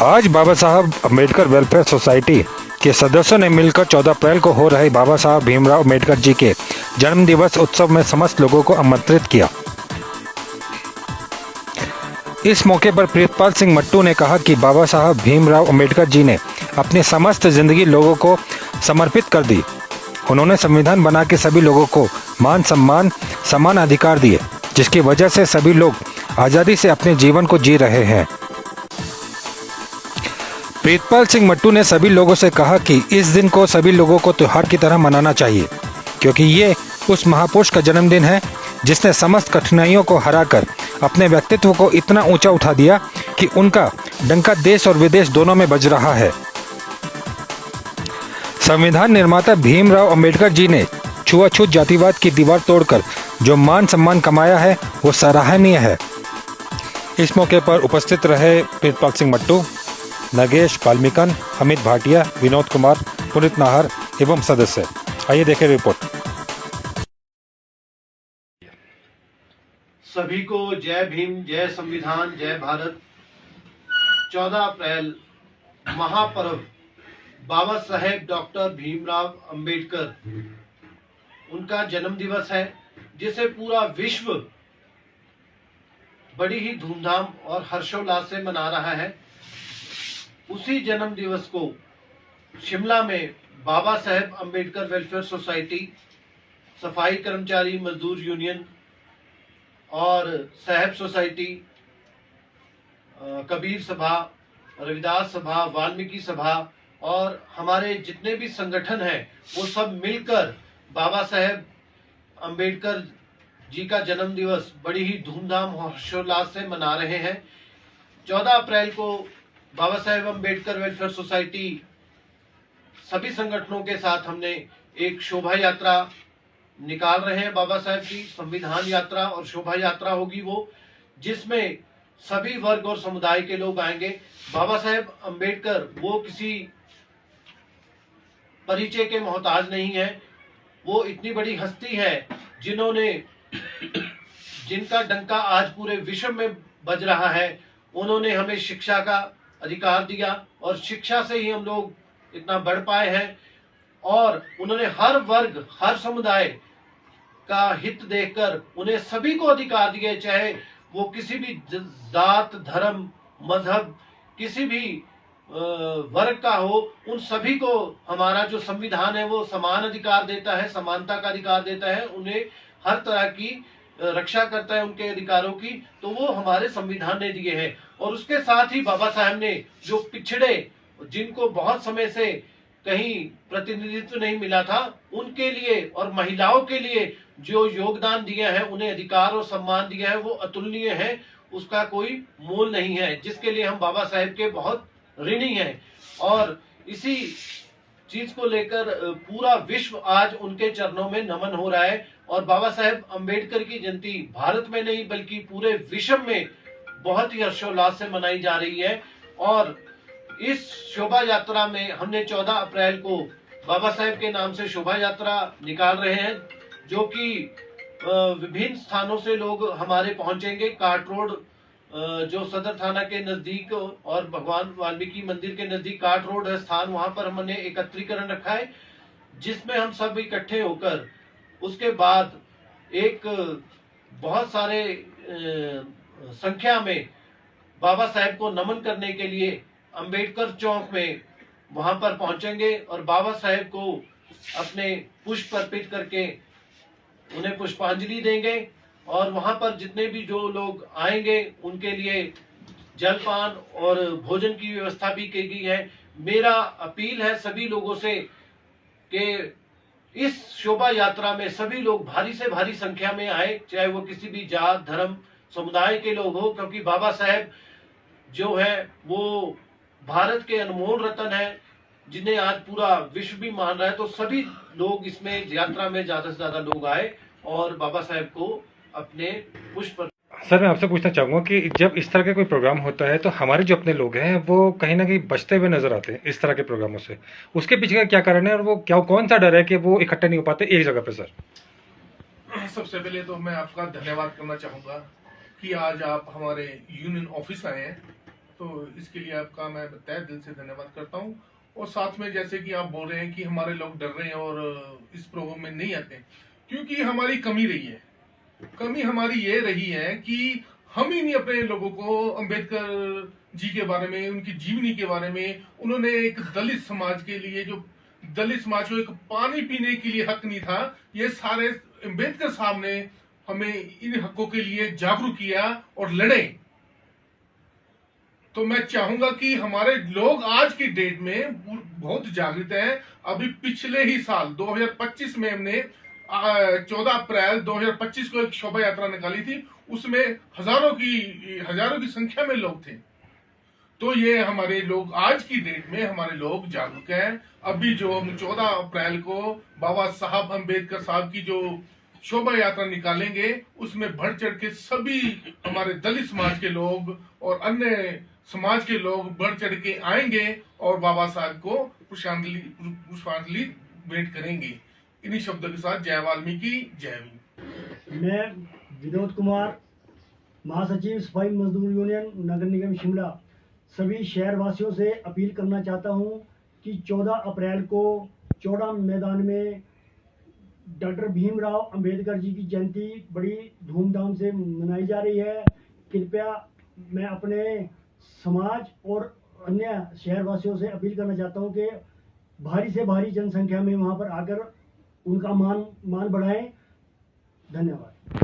आज बाबा Saheb Ambedkar welfare society के सदस्यों ने मिलकर 14 अप्रैल को हो रहे बाबा साहब भीमराव अम्बेडकर जी के जन्म दिवस उत्सव में समस्त लोगों को आमंत्रित किया। इस मौके पर प्रीतपाल सिंह मट्टू ने कहा कि बाबा साहब भीमराव अम्बेडकर जी ने अपनी समस्त जिंदगी लोगों को समर्पित कर दी। उन्होंने संविधान बना के सभी लोगों को मान सम्मान समान अधिकार दिए, जिसकी वजह से सभी लोग आज़ादी से अपने जीवन को जी रहे हैं। प्रीतपाल सिंह मट्टू ने सभी लोगों से कहा कि इस दिन को सभी लोगों को त्योहार की तरह मनाना चाहिए, क्योंकि ये उस महापुरुष का जन्मदिन है जिसने समस्त कठिनाइयों को हराकर अपने व्यक्तित्व को इतना ऊंचा उठा दिया कि उनका डंका देश और विदेश दोनों में बज रहा है। संविधान निर्माता भीमराव अम्बेडकर जी ने छुआछूत जातिवाद की दीवार तोड़कर जो मान सम्मान कमाया है वो सराहनीय है। इस मौके पर उपस्थित रहे प्रीतपाल सिंह मट्टू, नगेश वाल्मीकन, अमित भाटिया, विनोद कुमार, पुनीत नाहर एवं सदस्य। आइए देखें रिपोर्ट। सभी को जय भीम, जय संविधान, जय भारत। 14 अप्रैल महापर्व बाबा साहेब डॉक्टर भीमराव अंबेडकर उनका जन्म दिवस है, जिसे पूरा विश्व बड़ी ही धूमधाम और हर्षोल्लास से मना रहा है। उसी जन्म दिवस को शिमला में बाबा साहेब अंबेडकर वेलफेयर सोसाइटी, सफाई कर्मचारी मजदूर यूनियन और साहेब सोसाइटी, कबीर सभा, रविदास सभा, वाल्मीकि सभा और हमारे जितने भी संगठन हैं वो सब मिलकर बाबा साहेब अंबेडकर जी का जन्म दिवस बड़ी ही धूमधाम और हर्षोल्लास से मना रहे हैं। 14 अप्रैल को बाबा साहेब अंबेडकर वेलफेयर सोसाइटी सभी संगठनों के साथ हमने एक शोभा यात्रा निकाल रहे हैं। बाबा साहेब की संविधान यात्रा और शोभा यात्रा होगी वो, जिसमें सभी वर्ग और समुदाय के लोग आएंगे। बाबा साहेब अंबेडकर वो किसी परिचय के मोहताज नहीं है। वो इतनी बड़ी हस्ती है जिनका डंका आज पूरे विश्व में बज रहा है। उन्होंने हमें शिक्षा का अधिकार दिया और शिक्षा से ही हम लोग इतना बढ़ पाए हैं। और उन्होंने हर वर्ग, हर समुदाय का हित देखकर उन्हें सभी को अधिकार दिए, चाहे वो किसी भी जात, धर्म, मजहब, किसी भी वर्ग का हो। उन सभी को हमारा जो संविधान है वो समान अधिकार देता है, समानता का अधिकार देता है, उन्हें हर तरह की रक्षा करता है उनके अधिकारों की। तो वो हमारे संविधान ने दिए हैं। और उसके साथ ही बाबा साहब ने जो पिछड़े, जिनको बहुत समय से कहीं प्रतिनिधित्व नहीं मिला था, उनके लिए और महिलाओं के लिए जो योगदान दिया है, उन्हें अधिकार और सम्मान दिया है, वो अतुलनीय है। उसका कोई मोल नहीं है, जिसके लिए हम बाबा साहेब के बहुत ऋणी हैं। और इसी चीज को लेकर पूरा विश्व आज उनके चरणों में नमन हो रहा है। और बाबा साहेब अंबेडकर की जयंती भारत में नहीं बल्कि पूरे विश्व में बहुत ही हर्षोल्लास से मनाई जा रही है। और इस शोभा यात्रा में हमने 14 अप्रैल को बाबा साहेब के नाम से शोभा यात्रा निकाल रहे हैं, जो कि विभिन्न स्थानों से लोग हमारे पहुंचेंगे। काट रोड जो सदर थाना के नजदीक और भगवान वाल्मीकि मंदिर के नजदीक काट रोड है स्थान, वहां पर हमने एकत्रीकरण रखा है, जिसमें हम सब इकट्ठे होकर उसके बाद एक बहुत सारे संख्या में बाबा साहेब को नमन करने के लिए अंबेडकर चौक में वहां पर पहुंचेंगे और बाबा साहेब को अपने पुष्प अर्पित करके उन्हें पुष्पांजलि देंगे। और वहां पर जितने भी जो लोग आएंगे उनके लिए जलपान और भोजन की व्यवस्था भी की गई है। मेरा अपील है सभी लोगों से कि इस शोभा यात्रा में सभी लोग भारी से भारी संख्या में आए, चाहे वो किसी भी जात, धर्म, समुदाय के लोग हो, क्योंकि बाबा साहेब जो है वो भारत के अनमोल रत्न है, जिन्हें आज पूरा विश्व भी मान रहा है। तो सभी लोग इसमें यात्रा में ज्यादा से ज्यादा लोग आए और बाबा साहेब को अपने पुष्प। सर, मैं आपसे पूछना चाहूँगा कि जब इस तरह का कोई प्रोग्राम होता है तो हमारे जो अपने लोग हैं वो कहीं ना कहीं बचते हुए नजर आते हैं इस तरह के प्रोग्रामों से। उसके पीछे का क्या कारण है और वो कौन सा डर है कि वो इकट्ठे नहीं हो पाते एक जगह पे? सर, सबसे पहले तो मैं आपका धन्यवाद करना चाहूँगा कि आज आप हमारे यूनियन ऑफिस आए हैं। तो इसके लिए आपका मैं तहे दिल से धन्यवाद करता हूँ। और साथ में जैसे कि आप बोल रहे हैं कि हमारे लोग डर रहे हैं और इस प्रोग्राम में नहीं आते, क्योंकि हमारी कमी रही है। कमी हमारी ये रही है कि हम ही नहीं अपने लोगों को अंबेडकर जी के बारे में, उनकी जीवनी के बारे में, उन्होंने एक दलित समाज के लिए, जो दलित समाज को एक पानी पीने के लिए हक नहीं था, ये सारे अंबेडकर साहब ने हमें इन हकों के लिए जागरूक किया और लड़े। तो मैं चाहूंगा कि हमारे लोग आज की डेट में बहुत जागृत हैं। अभी पिछले ही साल 2025 में हमने 14 अप्रैल 2025 को एक शोभा यात्रा निकाली थी, उसमें हजारों की संख्या में लोग थे। तो ये हमारे लोग आज की डेट में हमारे लोग जागरूक हैं। अभी जो हम 14 अप्रैल को बाबा साहब अंबेडकर साहब की जो शोभा यात्रा निकालेंगे, उसमें बढ़ चढ़ के सभी हमारे दलित समाज के लोग और अन्य समाज के लोग बढ़ चढ़ के आएंगे और बाबा साहब को पुष्पांजलि भेंट करेंगे। इन्हीं शब्दों के साथ जय वाल्मीकि, जय भीम। मैं विनोद कुमार, महासचिव सफाई मजदूर यूनियन नगर निगम शिमला, सभी शहरवासियों से अपील करना चाहता हूं कि 14 अप्रैल को चौड़ा मैदान में डॉक्टर भीमराव अंबेडकर जी की जयंती बड़ी धूमधाम से मनाई जा रही है। कृपया मैं अपने समाज और अन्य शहरवासियों से अपील करना चाहता हूं कि भारी से भारी जनसंख्या में वहां पर आकर उनका मान बढ़ाएं। धन्यवाद।